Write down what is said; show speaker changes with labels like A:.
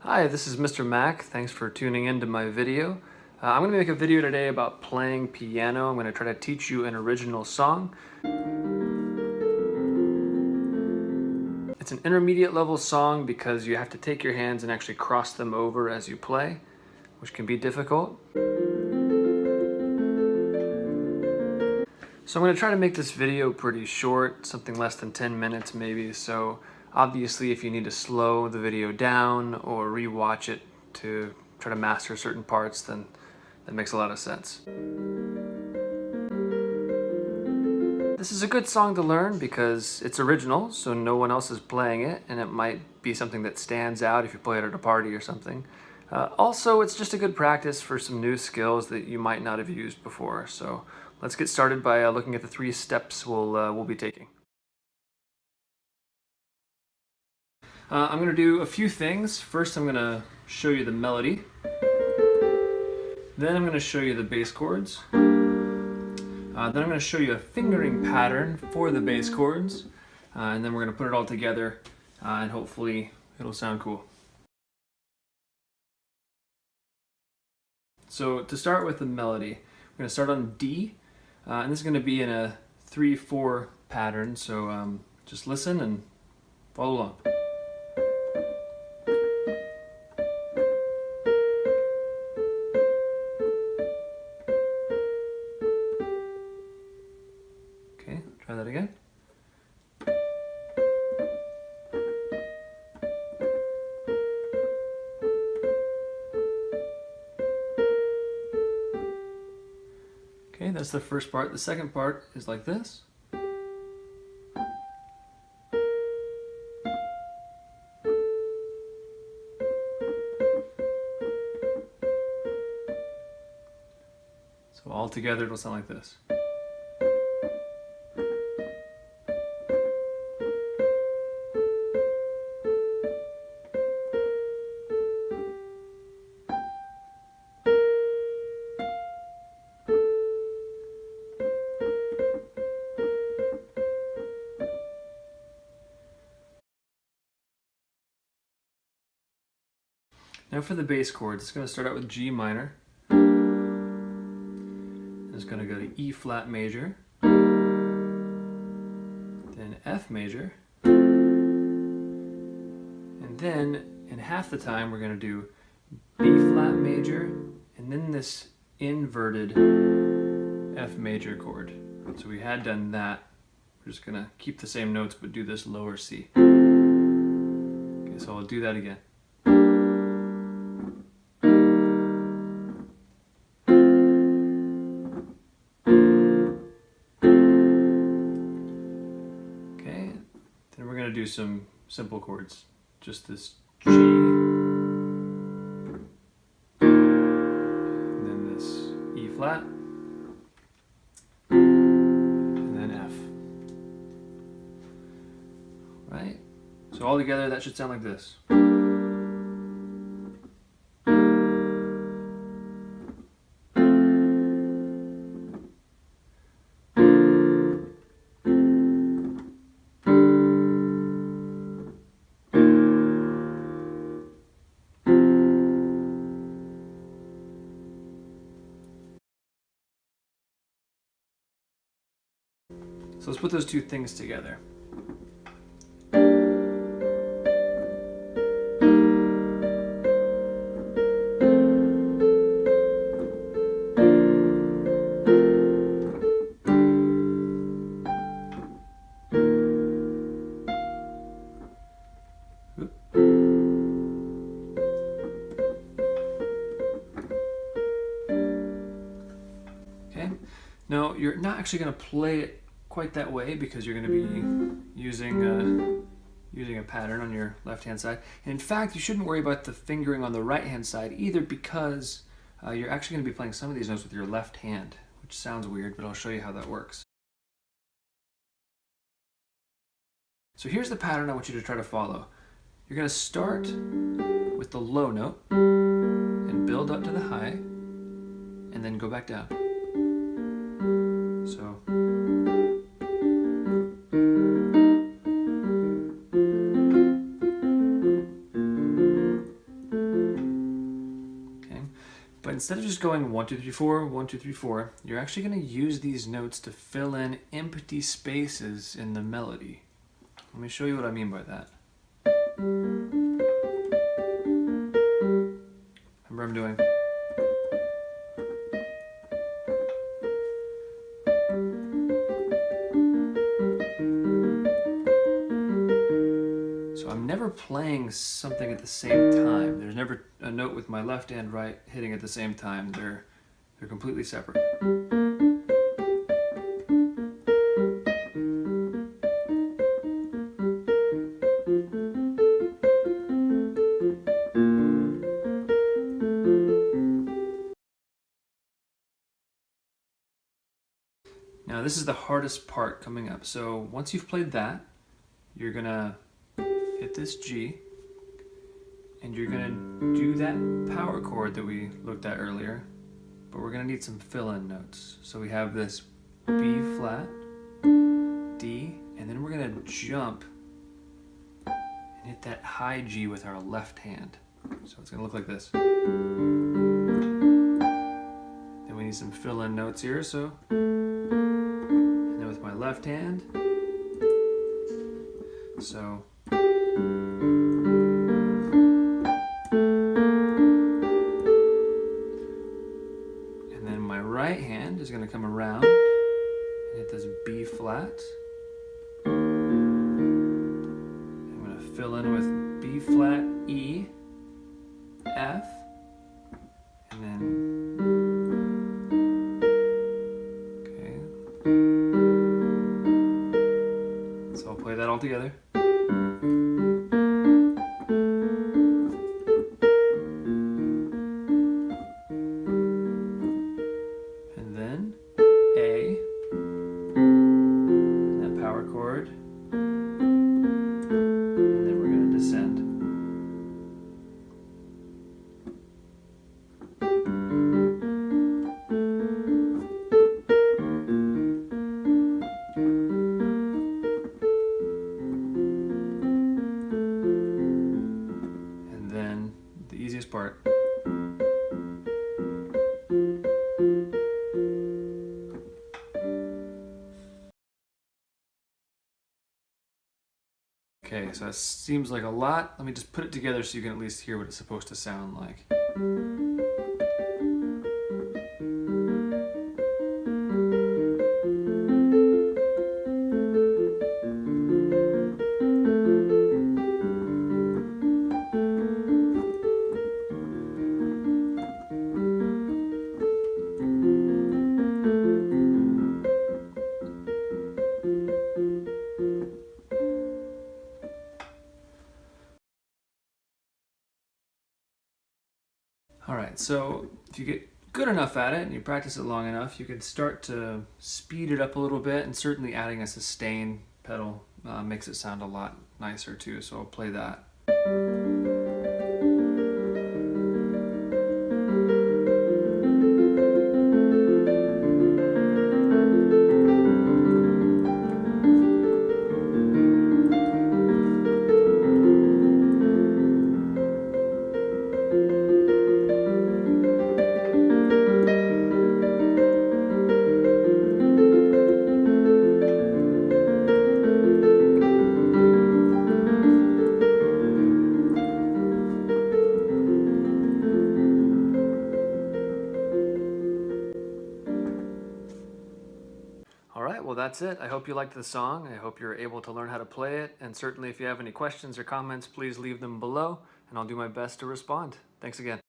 A: Hi, this is Mr. Mac. Thanks for tuning in to my video. I'm going to make a video today about playing piano. I'm going to try to teach you an original song. It's an intermediate level song because you have to take your hands and actually cross them over as you play, which can be difficult. So I'm going to try to make this video pretty short, something less than 10 minutes maybe. So obviously if you need to slow the video down or re-watch it to try to master certain parts, then that makes a lot of sense. This is a good song to learn because it's original, so no one else is playing it, and it might be something that stands out if you play it at a party or something. Also, it's just a good practice for some new skills that you might not have used before. So let's get started by looking at the 3 steps we'll be taking. I'm going to do a few things. First, I'm going to show you the melody. Then I'm going to show you the bass chords. Then I'm going to show you a fingering pattern for the bass chords. And then we're going to put it all together and hopefully it'll sound cool. So to start with the melody, we're going to start on D. And this is going to be in a 3/4 pattern. So just listen and follow along. Okay, try that again. Okay, that's the first part. The second part is like this. So all together it'll sound like this. Now for the bass chords, it's going to start out with G minor. It's going to go to E flat major, then F major, and then in half the time we're going to do B flat major, and then this inverted F major chord. So we had done that. We're just going to keep the same notes but do this lower C. Okay, so I'll do that again. Then we're going to do some simple chords. Just this G, and then this E flat, and then F. Right? So all together that should sound like this. So let's put those two things together. Okay. Now you're not actually going to play it quite that way because you're going to be using a pattern on your left hand side. And in fact, you shouldn't worry about the fingering on the right hand side either because you're actually going to be playing some of these notes with your left hand, which sounds weird, but I'll show you how that works. So here's the pattern I want you to try to follow. You're going to start with the low note and build up to the high and then go back down. So instead of just going 1, 2, 3, 4, 1, 2, 3, 4, you're actually going to use these notes to fill in empty spaces in the melody. Let me show you what I mean by that. Remember I'm doing. So I'm never playing something at the same time. There's never a note with my left and right hitting at the same time. They're completely separate. Now this is the hardest part coming up. So once you've played that, you're gonna hit this G, and you're gonna do that power chord that we looked at earlier, but we're gonna need some fill-in notes. So we have this B flat, D, and then we're gonna jump and hit that high G with our left hand. So it's gonna look like this. Then we need some fill-in notes here, so, and then with my left hand, so, and then my right hand is going to come around and hit this B flat. I'm going to fill in with B flat, E, F, and then, okay. So I'll play that all together. And then A, that power chord, and then we're going to descend. And then the easiest part. Okay, so it seems like a lot. Let me just put it together so you can at least hear what it's supposed to sound like. Alright, so if you get good enough at it and you practice it long enough, you can start to speed it up a little bit, and certainly adding a sustain pedal makes it sound a lot nicer too, so I'll play that. Alright, well that's it. I hope you liked the song. I hope you're able to learn how to play it. And certainly if you have any questions or comments, please leave them below and I'll do my best to respond. Thanks again.